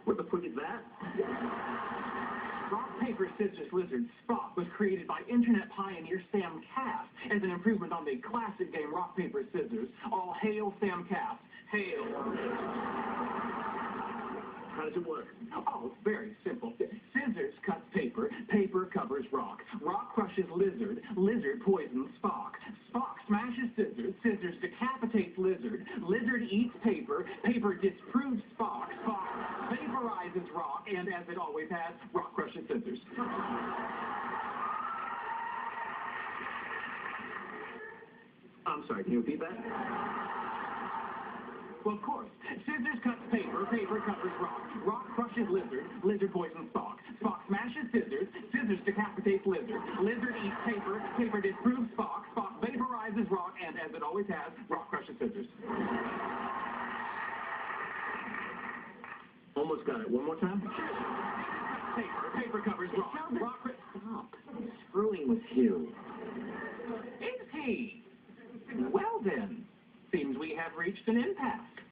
What the fuck is that? Rock, paper, scissors, lizard, Spock was created by internet pioneer Sam Kass as an improvement on the classic game Rock, Paper, Scissors. All hail Sam Kass. Hail. How does it work? Oh, it's very simple. Scissors cuts paper, paper covers rock. Rock crushes lizard, lizard poisons Spock. Spock smashes scissors, scissors decapitates lizard, lizard eats paper, paper disproves Spock, Spock vaporizes rock, and as it always has, rock crushes scissors. I'm sorry, can you repeat that? Well, of course. Scissors cuts paper, paper covers rock. Rock crushes lizard, lizard poisons Spock. Spock smashes scissors, scissors decapitates lizard. Lizard eats paper, paper disproves Spock. Spock vaporizes rock, and as it always has, rock crushes scissors. Almost got it. One more time? Paper, paper covers rock. Rock Stop. Screwing with you. Is he? Well then, seems we have reached an impasse.